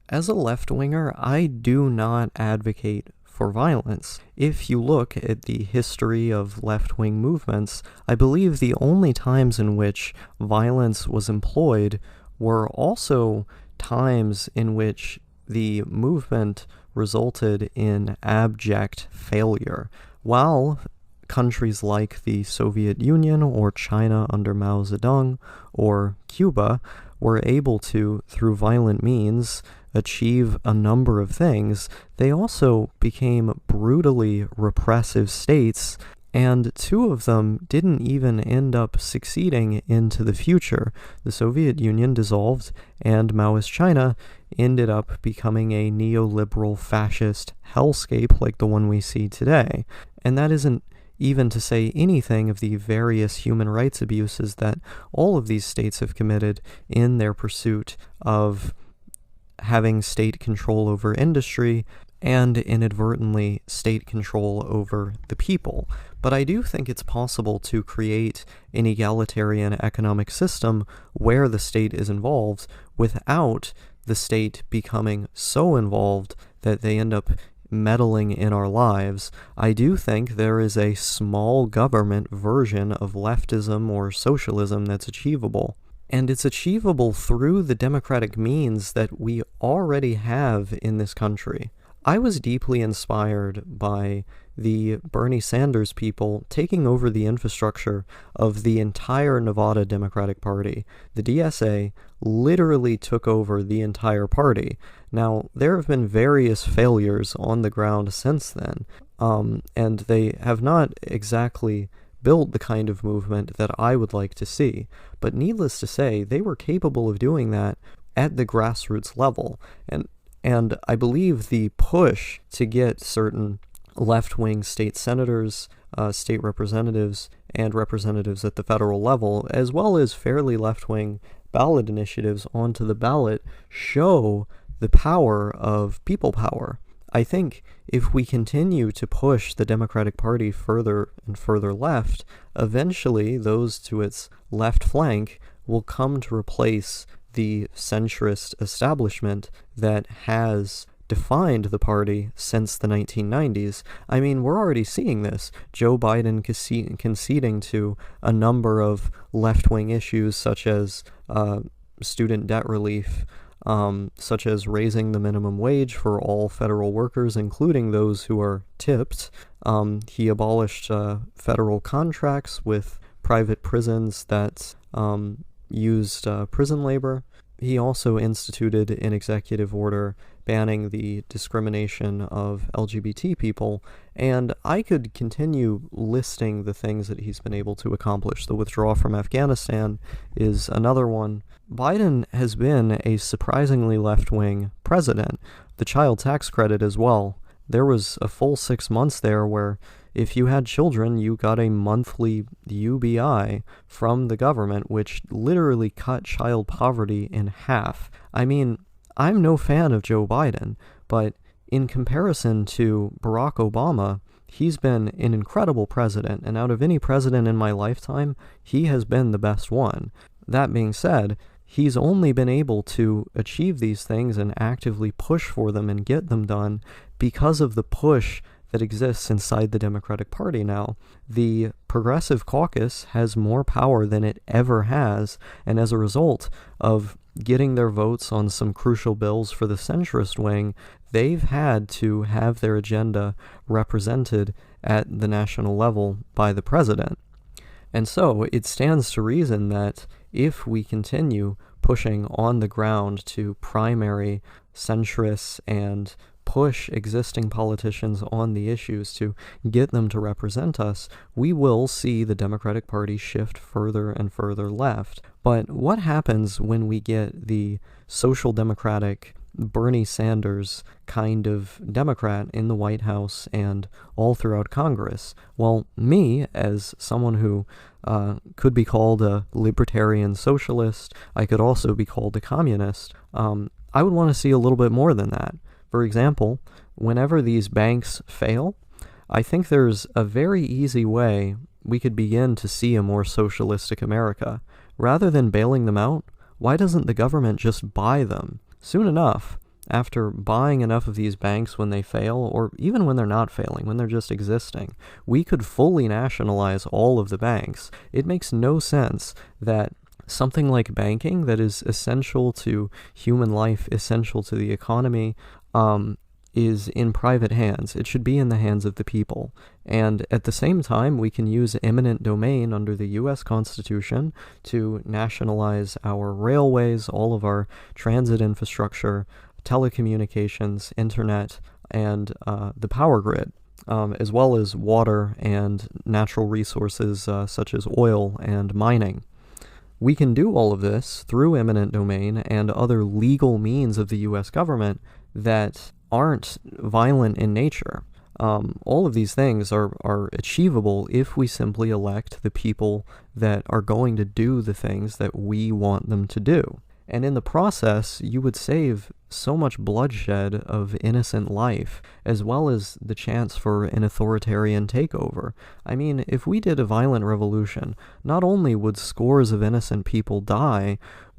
As a left-winger, I do not advocate for violence. If you look at the history of left-wing movements, I believe the only times in which violence was employed were also times in which the movement resulted in abject failure. While countries like the Soviet Union or China under Mao Zedong or Cuba were able to, through violent means, achieve a number of things, they also became brutally repressive states, and two of them didn't even end up succeeding into the future. The Soviet Union dissolved, and Maoist China ended up becoming a neoliberal fascist hellscape like the one we see today. And that isn't even to say anything of the various human rights abuses that all of these states have committed in their pursuit of having state control over industry and inadvertently state control over the people. But I do think it's possible to create an egalitarian economic system where the state is involved without the state becoming so involved that they end up meddling in our lives. I do think there is a small government version of leftism or socialism that's achievable. And it's achievable through the democratic means that we already have in this country. I was deeply inspired by the Bernie Sanders people taking over the infrastructure of the entire Nevada Democratic Party. The DSA literally took over the entire party. Now, there have been various failures on the ground since then, and they have not exactly built the kind of movement that I would like to see. But needless to say, they were capable of doing that at the grassroots level. And I believe the push to get certain left-wing state senators, state representatives, and representatives at the federal level, as well as fairly left-wing ballot initiatives onto the ballot, show the power of people power. I think if we continue to push the Democratic Party further and further left, eventually those to its left flank will come to replace the centrist establishment that has defined the party since the 1990s. I mean, we're already seeing this. Joe Biden conceding to a number of left-wing issues such as student debt relief, such as raising the minimum wage for all federal workers, including those who are tipped. He abolished federal contracts with private prisons that used prison labor. He also instituted an executive order banning the discrimination of LGBT people, and I could continue listing the things that he's been able to accomplish. The withdrawal from Afghanistan is another one. Biden has been a surprisingly left-wing president. The child tax credit as well. There was a full 6 months there where if you had children, you got a monthly UBI from the government, which literally cut child poverty in half. I mean, I'm no fan of Joe Biden, but in comparison to Barack Obama, he's been an incredible president, and out of any president in my lifetime, he has been the best one. That being said, he's only been able to achieve these things and actively push for them and get them done because of the push that exists inside the Democratic Party now. The Progressive Caucus has more power than it ever has, and as a result of getting their votes on some crucial bills for the centrist wing, they've had to have their agenda represented at the national level by the president. And so it stands to reason that if we continue pushing on the ground to primary centrists and push existing politicians on the issues to get them to represent us, we will see the Democratic Party shift further and further left. But what happens when we get the social democratic Bernie Sanders kind of Democrat in the White House and all throughout Congress? Well, me, as someone who could be called a libertarian socialist, I could also be called a communist, I would want to see a little bit more than that. For example, whenever these banks fail, I think there's a very easy way we could begin to see a more socialistic America. Rather than bailing them out, why doesn't the government just buy them? Soon enough, after buying enough of these banks when they fail, or even when they're not failing, when they're just existing, we could fully nationalize all of the banks. It makes no sense that something like banking that is essential to human life, essential to the economy, is in private hands. It should be in the hands of the people. And at the same time, we can use eminent domain under the U.S. Constitution to nationalize our railways, all of our transit infrastructure, telecommunications, internet, and the power grid, as well as water and natural resources such as oil and mining. We can do all of this through eminent domain and other legal means of the U.S. government that aren't violent in nature. All of these things are achievable if we simply elect the people that are going to do the things that we want them to do. And in the process, you would save so much bloodshed of innocent life, as well as the chance for an authoritarian takeover. I mean, if we did a violent revolution, not only would scores of innocent people die,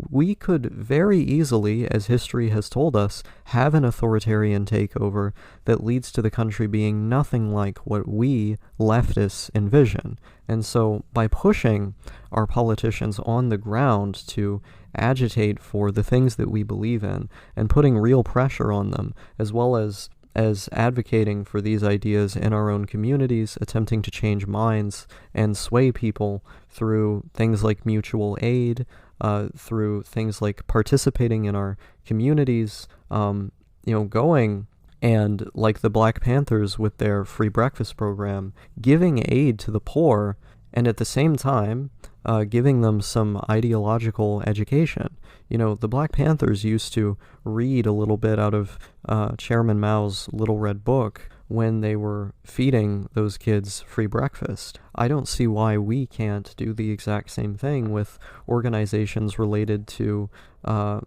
we could very easily, as history has told us, have an authoritarian takeover that leads to the country being nothing like what we leftists envision. And so, by pushing our politicians on the ground to agitate for the things that we believe in and putting real pressure on them, as well as advocating for these ideas in our own communities, attempting to change minds and sway people through things like mutual aid, through things like participating in our communities, going and, like the Black Panthers with their free breakfast program, giving aid to the poor, and at the same time, giving them some ideological education. The Black Panthers used to read a little bit out of Chairman Mao's Little Red Book when they were feeding those kids free breakfast. I don't see why we can't do the exact same thing with organizations related to,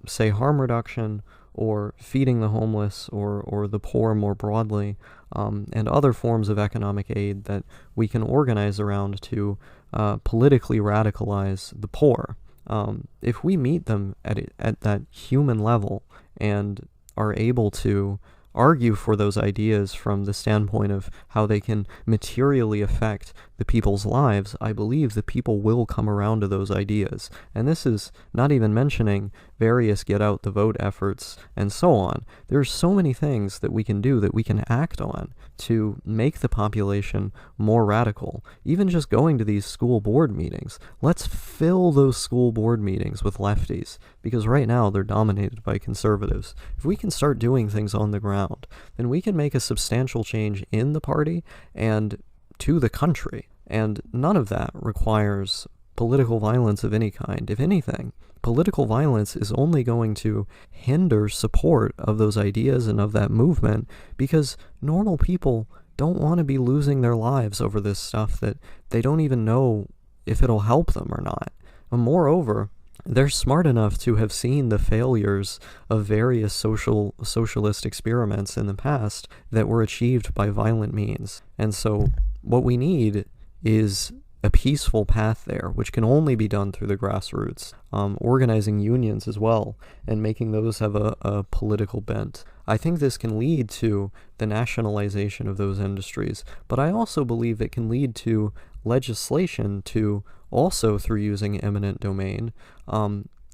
say, harm reduction, or feeding the homeless, or the poor more broadly, and other forms of economic aid that we can organize around to politically radicalize the poor. If we meet them at that human level and are able to argue for those ideas from the standpoint of how they can materially affect the people's lives, I believe the people will come around to those ideas. And this is not even mentioning various get-out-the-vote efforts and so on. There's so many things that we can do, that we can act on to make the population more radical. Even just going to these school board meetings. Let's fill those school board meetings with lefties, because right now they're dominated by conservatives. If we can start doing things on the ground, then we can make a substantial change in the party and to the country. And none of that requires political violence of any kind. If anything, political violence is only going to hinder support of those ideas and of that movement, because normal people don't want to be losing their lives over this stuff that they don't even know if it'll help them or not. And moreover, they're smart enough to have seen the failures of various socialist experiments in the past that were achieved by violent means. And so what we need is a peaceful path there, which can only be done through the grassroots, organizing unions as well, and making those have a political bent. I think this can lead to the nationalization of those industries, but I also believe it can lead to legislation to also, through using eminent domain,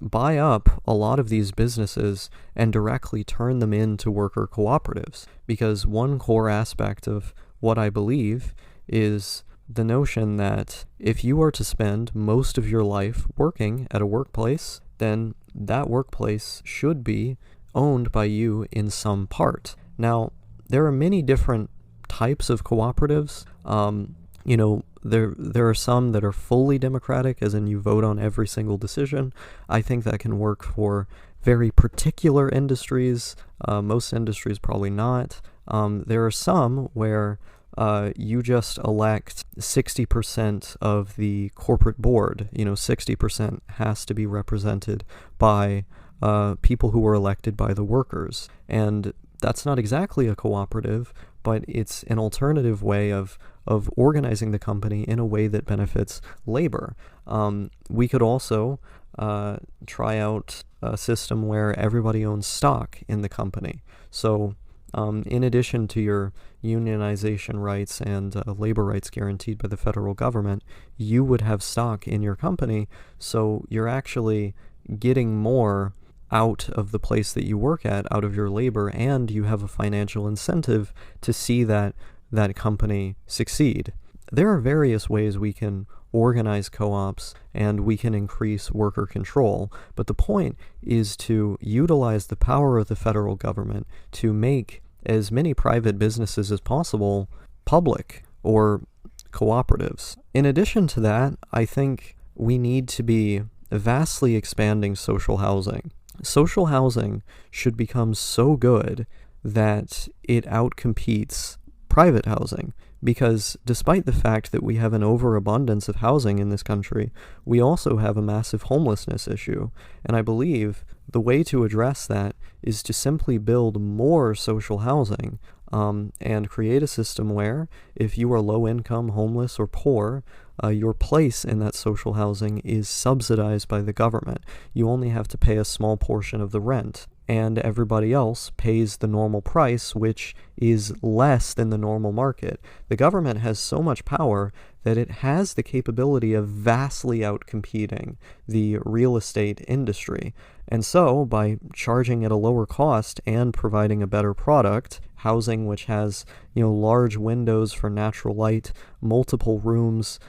buy up a lot of these businesses and directly turn them into worker cooperatives. Because one core aspect of what I believe is the notion that if you are to spend most of your life working at a workplace, then that workplace should be owned by you in some part. Now, there are many different types of cooperatives. There are some that are fully democratic, as in you vote on every single decision. I think that can work for very particular industries. Most industries probably not. There are some where you just elect 60% of the corporate board. 60% has to be represented by people who were elected by the workers. And that's not exactly a cooperative, but it's an alternative way of organizing the company in a way that benefits labor. We could also try out a system where everybody owns stock in the company. So in addition to your unionization rights and labor rights guaranteed by the federal government, you would have stock in your company, so you're actually getting more out of the place that you work at, out of your labor, and you have a financial incentive to see that company succeed. There are various ways we can organize co-ops and we can increase worker control, but the point is to utilize the power of the federal government to make as many private businesses as possible public or cooperatives. In addition to that, I think we need to be vastly expanding social housing. Social housing should become so good that it outcompetes private housing, because despite the fact that we have an overabundance of housing in this country, we also have a massive homelessness issue, and I believe the way to address that is to simply build more social housing and create a system where if you are low income, homeless, or poor, your place in that social housing is subsidized by the government. You only have to pay a small portion of the rent, and everybody else pays the normal price, which is less than the normal market. The government has so much power that it has the capability of vastly outcompeting the real estate industry. And so, by charging at a lower cost and providing a better product, housing which has, large windows for natural light, multiple rooms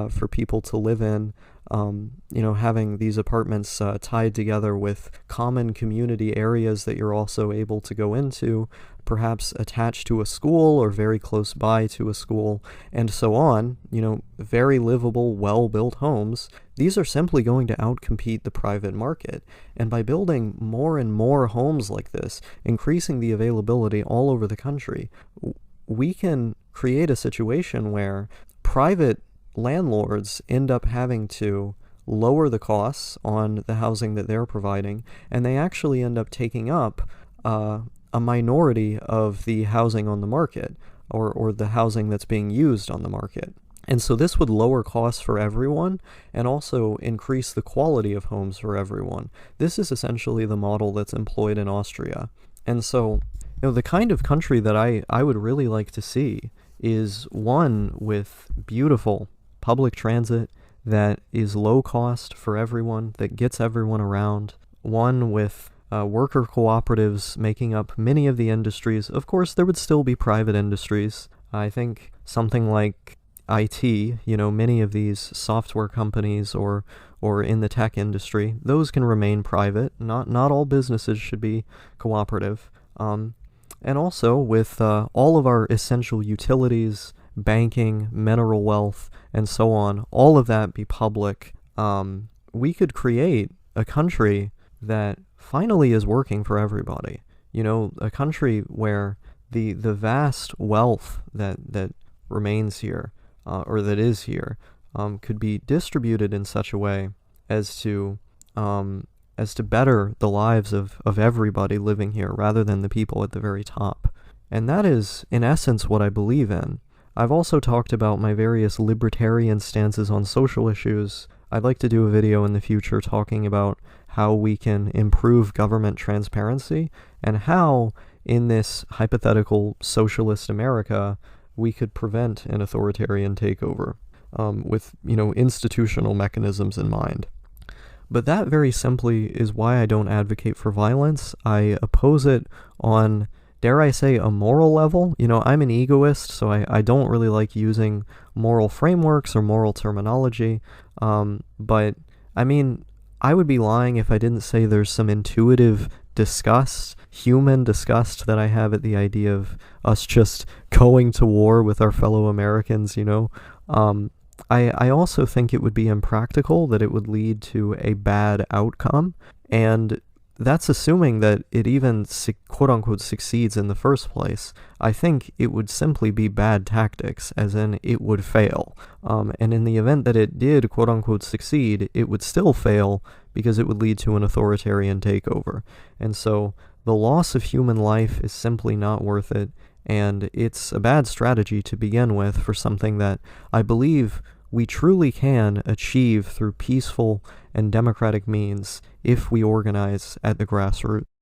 for people to live in, having these apartments tied together with common community areas that you're also able to go into, perhaps attached to a school or very close by to a school, and so on, very livable, well-built homes. These are simply going to outcompete the private market. And by building more and more homes like this, increasing the availability all over the country, we can create a situation where private landlords end up having to lower the costs on the housing that they're providing, and they actually end up taking up a minority of the housing on the market, or the housing that's being used on the market. And so this would lower costs for everyone and also increase the quality of homes for everyone. This is essentially the model that's employed in Austria. And so, the kind of country that I would really like to see is one with beautiful public transit that is low cost for everyone, that gets everyone around, one with worker cooperatives making up many of the industries. Of course, there would still be private industries. I think something like IT, many of these software companies or in the tech industry, those can remain private. Not all businesses should be cooperative. And also with all of our essential utilities, banking, mineral wealth, and so on, all of that be public, we could create a country that finally is working for everybody. A country where the vast wealth that remains here, or that is here, could be distributed in such a way as to better the lives of everybody living here, rather than the people at the very top. And that is, in essence, what I believe in. I've also talked about my various libertarian stances on social issues. I'd like to do a video in the future talking about how we can improve government transparency, and how, in this hypothetical socialist America, we could prevent an authoritarian takeover with, institutional mechanisms in mind. But that very simply is why I don't advocate for violence. I oppose it on, dare I say, a moral level. I'm an egoist, so I don't really like using moral frameworks or moral terminology. But, I would be lying if I didn't say there's some intuitive disgust, human disgust, that I have at the idea of us just going to war with our fellow Americans, I also think it would be impractical, that it would lead to a bad outcome, and that's assuming that it even quote-unquote succeeds in the first place. I think it would simply be bad tactics, as in it would fail. And in the event that it did quote-unquote succeed, it would still fail because it would lead to an authoritarian takeover. And so the loss of human life is simply not worth it, and it's a bad strategy to begin with for something that I believe we truly can achieve through peaceful and democratic means if we organize at the grassroots.